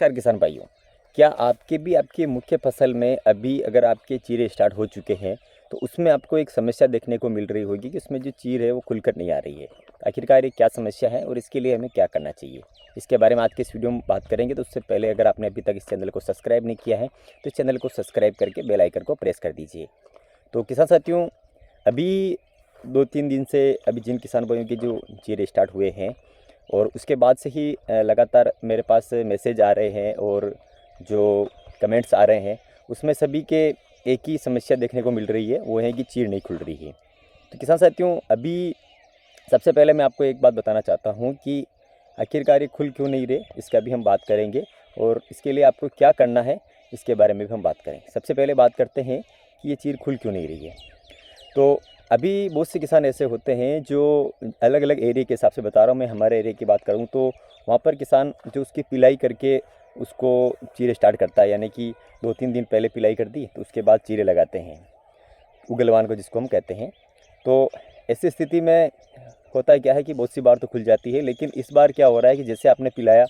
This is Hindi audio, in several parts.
नमस्कार किसान भाइयों। क्या आपके भी आपकी मुख्य फसल में अभी अगर आपके चीरे स्टार्ट हो चुके हैं तो उसमें आपको एक समस्या देखने को मिल रही होगी कि उसमें जो चीर है वो खुलकर नहीं आ रही है। आखिरकार ये क्या समस्या है और इसके लिए हमें क्या करना चाहिए, इसके बारे में आज के इस वीडियो में बात करेंगे। तो उससे पहले अगर आपने अभी तक इस चैनल को सब्सक्राइब नहीं किया है तो इस चैनल को सब्सक्राइब करके बेल आइकन को प्रेस कर दीजिए। तो किसान साथियों, अभी 2-3 दिन से अभी जिन किसान भाइयों के जो चीरे स्टार्ट हुए हैं और उसके बाद से ही लगातार मेरे पास मैसेज आ रहे हैं और जो कमेंट्स आ रहे हैं उसमें सभी के एक ही समस्या देखने को मिल रही है, वो है कि चीड़ नहीं खुल रही है। तो किसान साथियों, अभी सबसे पहले मैं आपको एक बात बताना चाहता हूँ कि आखिरकार ये खुल क्यों नहीं रहे, इसका भी हम बात करेंगे और इसके लिए आपको क्या करना है इसके बारे में भी हम बात करेंगे। सबसे पहले बात करते हैं कि ये चीड़ खुल क्यों नहीं रही है। तो अभी बहुत से किसान ऐसे होते हैं जो अलग अलग एरिया के हिसाब से बता रहा हूँ। मैं हमारे एरिया की बात करूँ तो वहाँ पर किसान जो उसकी पिलाई करके उसको चीरे स्टार्ट करता है, यानी कि 2-3 दिन पहले पिलाई कर दी तो उसके बाद चीरे लगाते हैं, उगलवान को जिसको हम कहते हैं। तो ऐसी स्थिति में होता है क्या है कि बहुत सी बार तो खुल जाती है, लेकिन इस बार क्या हो रहा है कि जैसे आपने पिलाया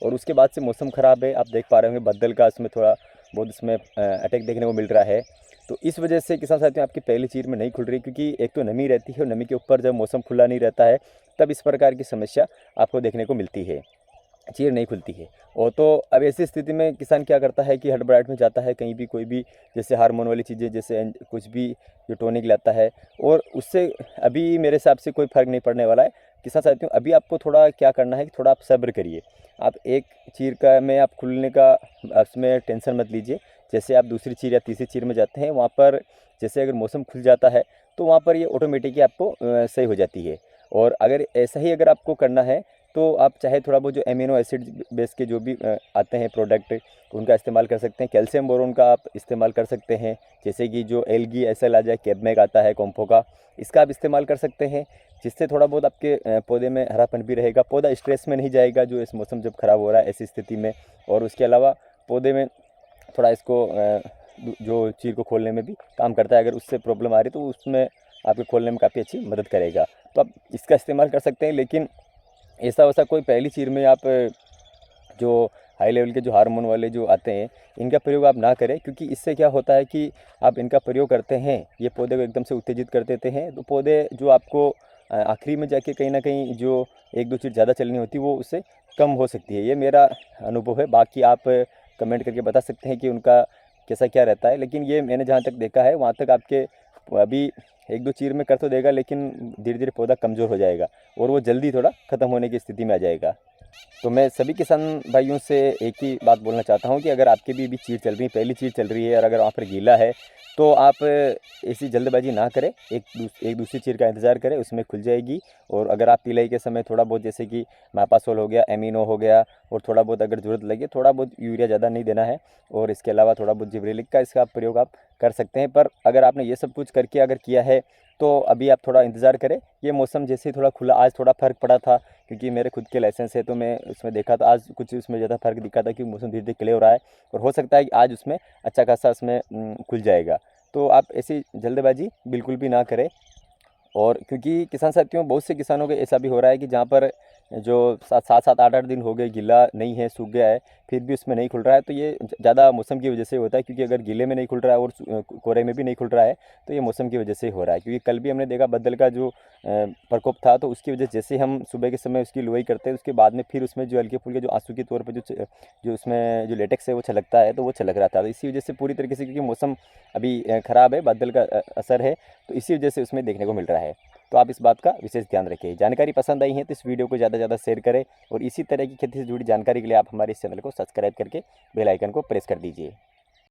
और उसके बाद से मौसम ख़राब है, आप देख पा रहे होंगे बदल का इसमें थोड़ा बहुत इसमें अटैक देखने को मिल रहा है। तो इस वजह से किसान साथियों आपकी पहली चीर में नहीं खुल रही, क्योंकि एक तो नमी रहती है और नमी के ऊपर जब मौसम खुला नहीं रहता है तब इस प्रकार की समस्या आपको देखने को मिलती है, चीर नहीं खुलती है। और तो अब ऐसी स्थिति में किसान क्या करता है कि हड़बड़ाहट में जाता है, कहीं भी कोई भी जैसे हार्मोन वाली चीज़ें जैसे कुछ भी जो टॉनिक लाता है और उससे अभी मेरे हिसाब से कोई फ़र्क नहीं पड़ने वाला है। किसान साथियों, अभी आपको थोड़ा क्या करना है कि थोड़ा आप सब्र करिए। आप एक चीर का में आप खुलने का उसमें टेंशन मत लीजिए। जैसे आप दूसरी चीर या तीसरी चीर में जाते हैं वहाँ पर जैसे अगर मौसम खुल जाता है तो वहाँ पर ये ऑटोमेटिकली आपको सही हो जाती है। और अगर ऐसा ही अगर आपको करना है तो आप चाहे थोड़ा बहुत जो एमिनो एसिड बेस के जो भी आते हैं प्रोडक्ट उनका इस्तेमाल कर सकते हैं। कैल्शियम बोरोन का आप इस्तेमाल कर सकते हैं, जैसे कि जो एलगी एसएल आ जाए, कैबमेक आता है कॉम्फो का, इसका आप इस्तेमाल कर सकते हैं, जिससे थोड़ा बहुत आपके पौधे में हरापन भी रहेगा, पौधा स्ट्रेस में नहीं जाएगा जो इस मौसम जब ख़राब हो रहा है ऐसी स्थिति में। और उसके अलावा पौधे में थोड़ा इसको जो चीर को खोलने में भी काम करता है। अगर उससे प्रॉब्लम आ रही है तो उसमें आपके खोलने में काफ़ी अच्छी मदद करेगा, तो आप इसका इस्तेमाल कर सकते हैं। लेकिन ऐसा वैसा कोई पहली चीर में आप जो हाई लेवल के जो हार्मोन वाले जो आते हैं इनका प्रयोग आप ना करें, क्योंकि इससे क्या होता है कि आप इनका प्रयोग करते हैं ये पौधे को एकदम से उत्तेजित कर देते हैं, तो पौधे जो आपको आखिरी में जाके कहीं ना कहीं जो 1-2 चीज़ ज़्यादा चलनी होती है वो उससे कम हो सकती है। ये मेरा अनुभव है, बाकी आप कमेंट करके बता सकते हैं कि उनका कैसा क्या रहता है। लेकिन ये मैंने जहाँ तक देखा है वहाँ तक आपके अभी 1-2 चीर में कर तो देगा, लेकिन धीरे धीरे पौधा कमज़ोर हो जाएगा और वो जल्दी थोड़ा ख़त्म होने की स्थिति में आ जाएगा। तो मैं सभी किसान भाइयों से एक ही बात बोलना चाहता हूँ कि अगर आपकी भी चीड़ चल रही है, पहली चीड़ चल रही है और अगर वहाँ पर गीला है तो आप ऐसी जल्दबाजी ना करें, एक दूसरी चीड़ का इंतज़ार करें, उसमें खुल जाएगी। और अगर आप पिलाई के समय थोड़ा बहुत जैसे कि मापासोल हो गया, एमिनो हो गया और थोड़ा बहुत अगर ज़रूरत लगे थोड़ा बहुत यूरिया ज़्यादा नहीं देना है और इसके अलावा थोड़ा बहुत जिब्रेलिक का इसका प्रयोग आप कर सकते हैं। पर अगर आपने ये सब कुछ करके अगर किया है तो अभी आप थोड़ा इंतज़ार करें। ये मौसम जैसे ही थोड़ा खुला, आज थोड़ा फ़र्क पड़ा था क्योंकि मेरे खुद के लाइसेंस है तो मैं उसमें देखा था, आज कुछ उसमें ज़्यादा फ़र्क दिखा था कि मौसम धीरे धीरे क्लियर हो रहा है और हो सकता है कि आज उसमें अच्छा खासा उसमें खुल जाएगा। तो आप ऐसी जल्दबाजी बिल्कुल भी ना करें। और क्योंकि किसान साथियों बहुत से किसानों के ऐसा भी हो रहा है कि जहाँ पर जो 7-7 8-8 दिन हो गए गिला नहीं है, सूख गया है, फिर भी उसमें नहीं खुल रहा है, तो ये ज़्यादा मौसम की वजह से होता है। क्योंकि अगर गीले में नहीं खुल रहा है और कोरे में भी नहीं खुल रहा है तो ये मौसम की वजह से हो रहा है। क्योंकि कल भी हमने देखा बदल का जो प्रकोप था, तो उसकी वजह जैसे हम सुबह के समय उसकी लुआई करते हैं उसके बाद में फिर उसमें जो हल्के फुल्के जो आंसू के तौर पर जो उसमें जो लेटेक्स है वो छलकता है, तो वो छलक रहा था। तो इसी वजह से पूरी तरीके से, क्योंकि मौसम अभी ख़राब है, बादल का असर है, तो इसी वजह से उसमें देखने को मिल रहा है। तो आप इस बात का विशेष ध्यान रखिए। जानकारी पसंद आई है तो इस वीडियो को ज़्यादा से ज़्यादा शेयर करें और इसी तरह की खेती से जुड़ी जानकारी के लिए आप हमारे इस चैनल को सब्सक्राइब करके बेल आइकन को प्रेस कर दीजिए।